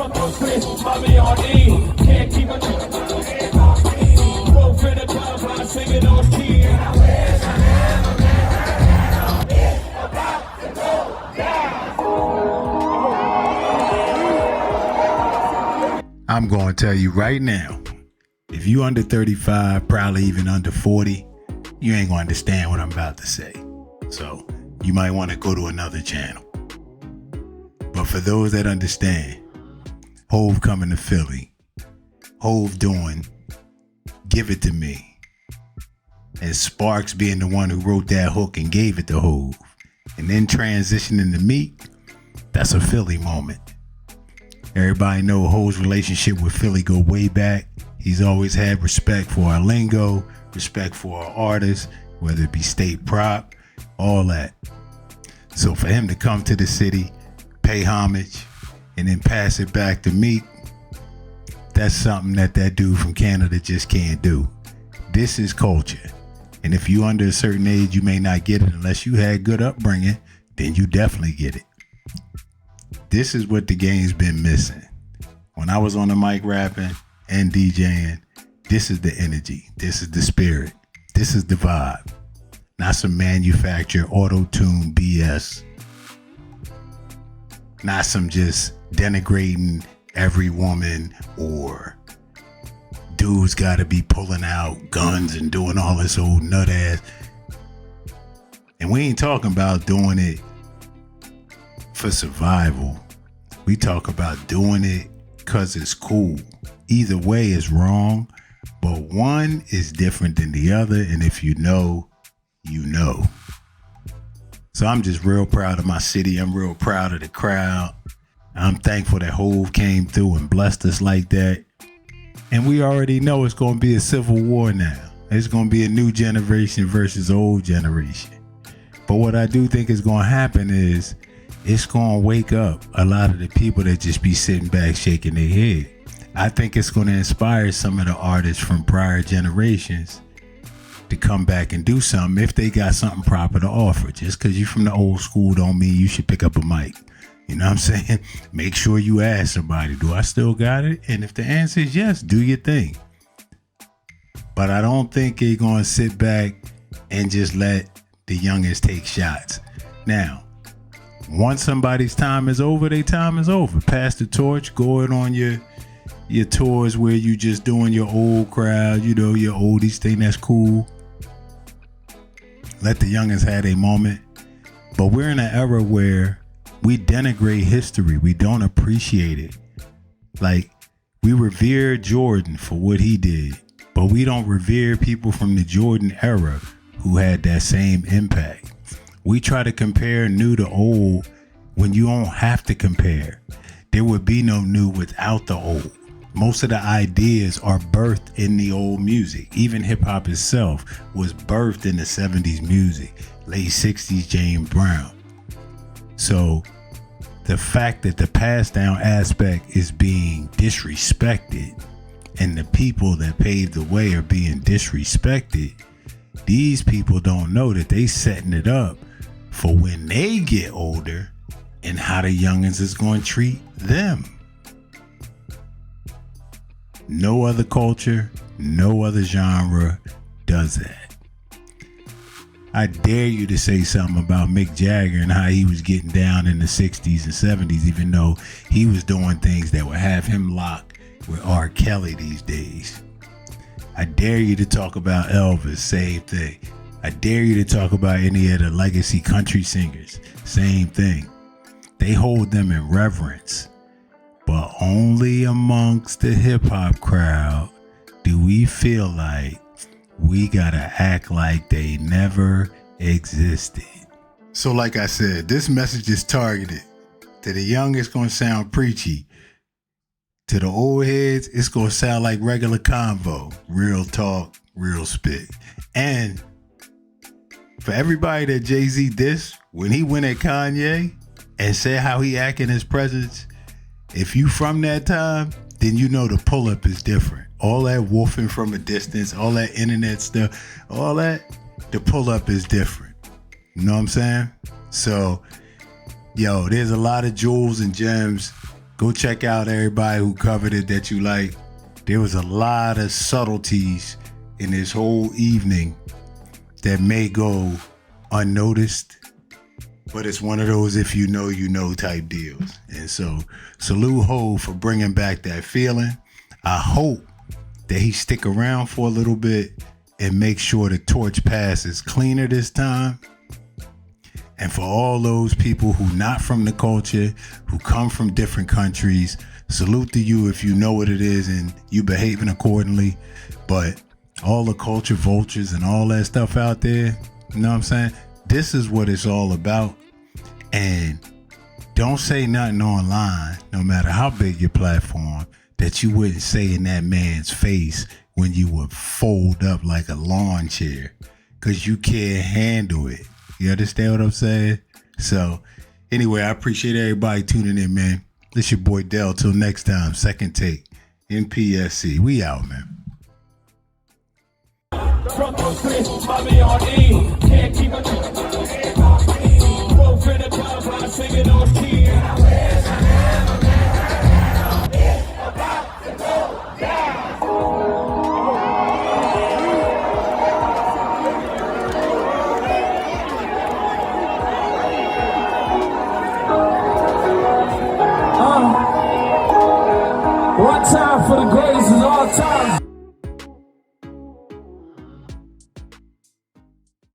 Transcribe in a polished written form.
From the switch, mommy on E. Can't keep a head off me. Both in the club, I'm singing those keys. I'm going to tell you right now, if you under 35, probably even under 40, you ain't going to understand what I'm about to say. So you might want to go to another channel. But for those that understand, Hove coming to Philly, Hove doing Give It To Me, and Sparks being the one who wrote that hook and gave it to Hove, and then transitioning to Meek, that's a Philly moment. Everybody know Hove's relationship with Philly go way back. He's always had respect for our lingo, respect for our artists, whether it be State Prop, all that. So for him to come to the city, pay homage, and then pass it back to Meek, that's something that dude from Canada just can't do. This is culture. And if you under a certain age, you may not get it unless you had good upbringing, then you definitely get it. This is what the game's been missing. When I was on the mic rapping and DJing, this is the energy. This is the spirit. This is the vibe. Not some manufactured auto-tune BS. Not some just denigrating every woman or dudes gotta be pulling out guns and doing all this old nut ass. And we ain't talking about doing it for survival. We talk about doing it because it's cool. Either way is wrong, but one is different than the other, and if you know, you know. So I'm just real proud of my city. I'm real proud of the crowd. I'm thankful that Hove came through and blessed us like that. And we already know it's going to be a civil war now. It's going to be a new generation versus old generation. But what I do think is going to happen is it's going to wake up a lot of the people that just be sitting back shaking their head. I think it's going to inspire some of the artists from prior generations to come back and do something if they got something proper to offer. Just because you're from the old school don't mean you should pick up a mic. You know what I'm saying? Make sure you ask somebody, do I still got it? And if the answer is yes, do your thing. But I don't think they're going to sit back and just let the youngest take shots. Now, once somebody's time is over, their time is over. Pass the torch, go it on your tours where you just doing your old crowd, you know, your oldies thing, that's cool. Let the youngins have a moment. But we're in an era where we denigrate history. We don't appreciate it. Like, we revere Jordan for what he did, but we don't revere people from the Jordan era who had that same impact. We try to compare new to old when you don't have to compare. There would be no new without the old. Most of the ideas are birthed in the old music. Even hip hop itself was birthed in the 70s music, late 60s James Brown. So the fact that the passed down aspect is being disrespected and the people that paved the way are being disrespected, these people don't know that they setting it up for when they get older and how the youngins is going to treat them. No other culture, no other genre does that. I dare you to say something about Mick Jagger and how he was getting down in the 60s and 70s, even though he was doing things that would have him locked with R. Kelly these days. I dare you to talk about Elvis, same thing. I dare you to talk about any of the legacy country singers, same thing. They hold them in reverence, but only amongst the hip hop crowd do we feel like we gotta act like they never existed. So like I said, this message is targeted. To the young, it's gonna sound preachy. To the old heads, it's gonna sound like regular convo. Real talk, real spit. And for everybody that Jay-Z dissed, when he went at Kanye and said how he act in his presence, if you from that time, then you know the pull-up is different. All that wolfing from a distance, all that internet stuff, all that, the pull-up is different. You know what I'm saying? So, yo, there's a lot of jewels and gems Go check out everybody who covered it that you like. There was a lot of subtleties in this whole evening that may go unnoticed, but it's one of those if you know type deals. And so salute Ho for bringing back that feeling. I hope that he stick around for a little bit and make sure the torch passes cleaner this time. And for all those people who not from the culture, who come from different countries, salute to you if you know what it is and you behaving accordingly. But all the culture vultures and all that stuff out there, you know what I'm saying? This is what it's all about. And don't say nothing online, no matter how big your platform, that you wouldn't say in that man's face when you would fold up like a lawn chair, because you can't handle it. You understand what I'm saying? So anyway, I appreciate everybody tuning in, man. This your boy Dell. Till next time, second take, NPSC. We out, man. From Brooklyn, Bobby on E. Can't keep a both in the club, I'm singing on key. One time for the greatest of all time.